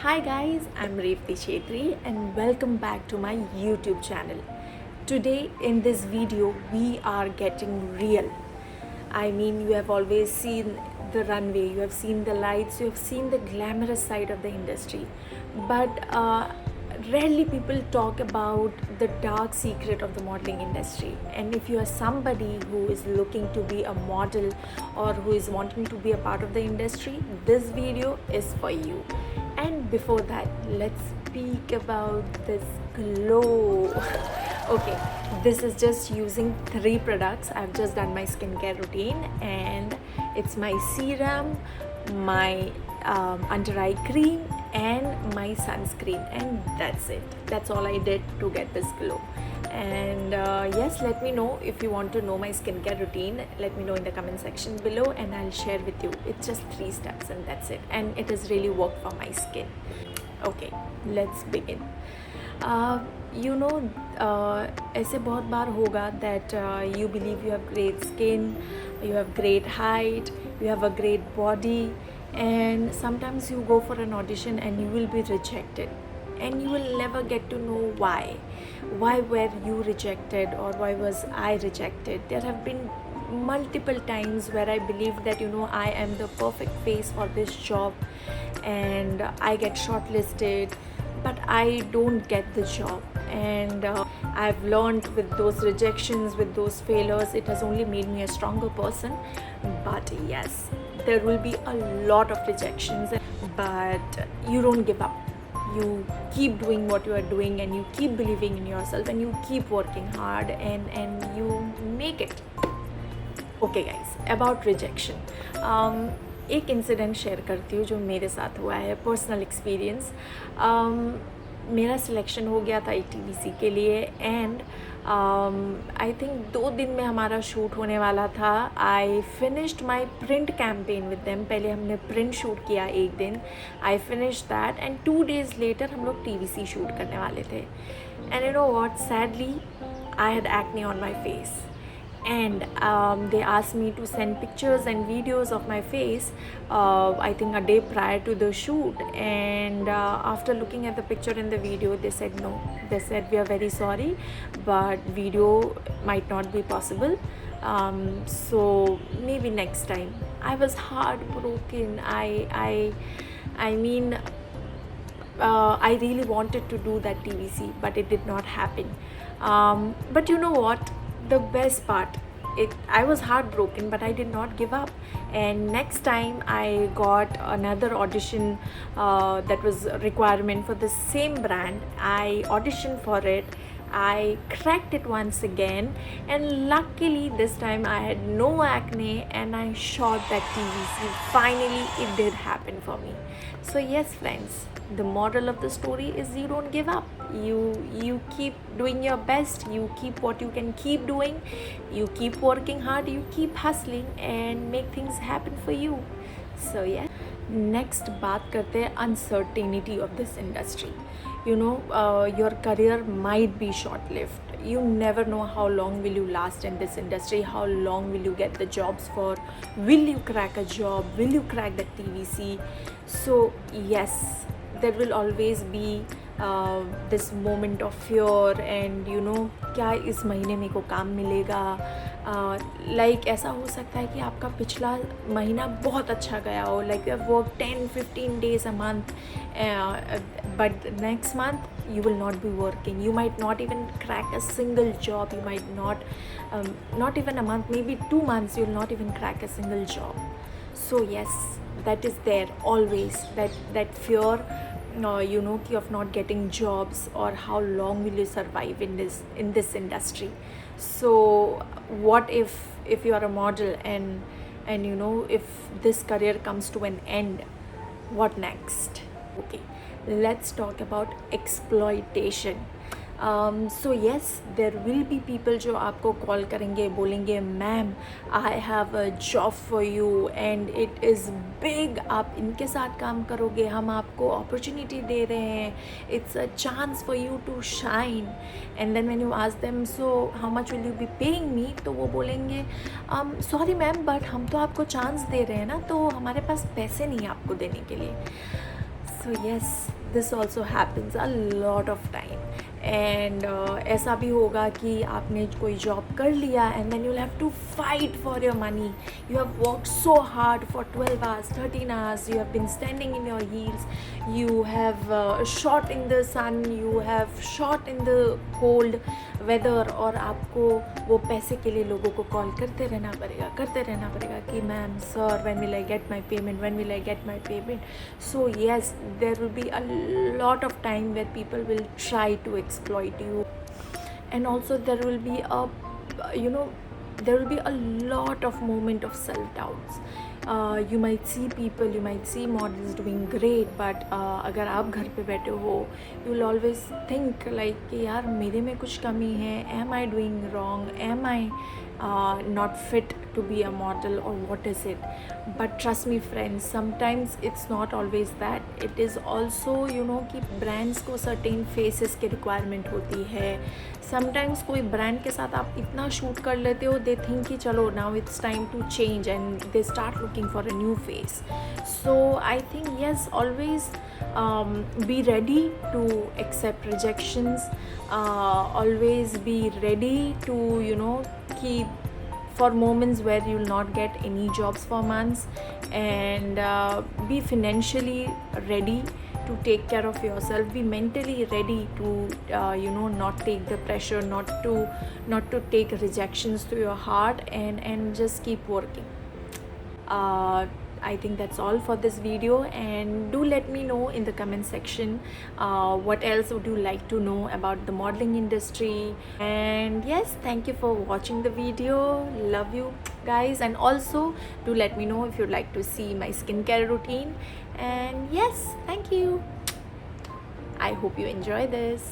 Hi guys, I'm Revati Chetri and welcome back to my YouTube channel. Today in this video we are getting real. I mean, you have always seen the runway, you have seen the lights, you have seen the glamorous side of the industry, but rarely people talk about the dark secret of the modeling industry. And if you are somebody who is looking to be a model or who is wanting to be a part of the industry, this video is for you. And before that, let's speak about this glow. Okay, this is just using 3 products. I've just done my skincare routine, and it's my serum, my under eye cream, and my sunscreen, and that's it. That's all I did to get this glow. And yes, let me know if you want to know my skincare routine. Let me know in the comment section below and I'll share with you. It's just 3 steps and that's it, and it has really worked for my skin. Okay, let's begin. You know, ऐसे बहुत बार होगा that you believe you have great skin, you have great height, you have a great body, and sometimes you go for an audition and you will be rejected, and you will never get to know why. Why were you rejected, or why was I rejected? There have been multiple times where I believe that I am the perfect face for this job, and I get shortlisted, but I don't get the job. And I've learned with those rejections, with those failures, it has only made me a stronger person. But yes, there will be a lot of rejections, but you don't give up. You keep doing what you are doing, and you keep believing in yourself, and you keep working hard, and you make it. Okay guys, about rejection, एक incident share करती हूँ जो मेरे साथ हुआ है, personal experience. मेरा selection हो गया था टीवीसी के लिए, एंड आई थिंक 2 दिन में हमारा शूट होने वाला था. I finished my print campaign with them. पहले हमने प्रिंट शूट किया एक दिन, I finish that, and 2 days later हम लोग टीवीसी शूट करने वाले थे. And you know what, sadly I had acne on my face, and they asked me to send pictures and videos of my face, I think a day prior to the shoot. And after looking at the picture and the video, they said no. They said, we are very sorry, but video might not be possible, so maybe next time. I was heartbroken. I mean, I really wanted to do that TVC, but it did not happen. But you know what, the best part, I was heartbroken, but I did not give up. And next time I got another audition that was a requirement for the same brand. I auditioned for it, I cracked it once again, and luckily this time I had no acne, and I shot that TVC. Finally it did happen for me. So yes friends, the moral of the story is you don't give up. You keep doing your best, you keep what you can keep doing, you keep working hard, you keep hustling, and make things happen for you. So yeah, next बात करते हैं uncertainty of this industry. Your career might be short lived. You never know how long will you last in this industry, how long will you get the jobs for, will you crack a job, will you crack the TVC. So yes, there will always be this moment of fear, and क्या इस महीने मेरे को काम मिलेगा. Like ऐसा हो सकता है कि आपका पिछला महीना बहुत अच्छा गया हो, like you have work 10-15 days a month, but next month you will not be working. You might not even crack a single job. You might not even a month, maybe 2 months, you will not even crack a single job. So yes, that is there always, that fear, of not getting jobs, or how long will you survive in this industry. So what if you are a model, and if this career comes to an end, what next? Okay, let's talk about exploitation. So yes, there will be people जो आपको call करेंगे, बोलेंगे ma'am I have a job for you and it is big, आप इनके साथ काम करोगे, हम आपको अपॉर्चुनिटी दे रहे हैं, it's a chance for you to shine. And then when you ask them so how much will you be paying me, तो वो बोलेंगे सॉरी मैम, बट हम तो आपको चांस दे रहे हैं ना, तो हमारे पास पैसे नहीं है आपको देने के लिए. So yes, this also happens a lot of time. And ऐसा भी होगा कि आपने कोई जॉब कर लिया and then you have to fight for your money. You have work so hard for 12 hours 13 hours. You have been standing in your heels. You have shot in the sun. You have shot in the cold weather. और आपको वो पैसे के लिए लोगों को call करते रहना पड़ेगा कि ma'am, sir, when will I get my payment. So yes, there will be a lot of time where people will try to exploit you. And also there will be a lot of moment of self doubts. You might see models doing great, but अगर आप घर पे बैठे हो, you will always think like कि यार मेरे में कुछ कमी है. Am I doing wrong? Am I not fit to be a model, or what is it? But trust me friends, sometimes it's not always that. It is also कि brands को certain faces की requirement होती है. Sometimes कोई brand के साथ आप इतना shoot कर लेते हो, they think कि चलो now it's time to change, and they start looking for a new face. So I think yes, always be ready to accept rejections. Always be ready to keep for moments where you will not get any jobs for months, and be financially ready to take care of yourself. Be mentally ready to not take the pressure, not to take rejections to your heart, and just keep working. I think that's all for this video, and do let me know in the comment section what else would you like to know about the modeling industry. And yes, thank you for watching the video. Love you guys, and also do let me know if you'd like to see my skincare routine. And yes, thank you. I hope you enjoy this.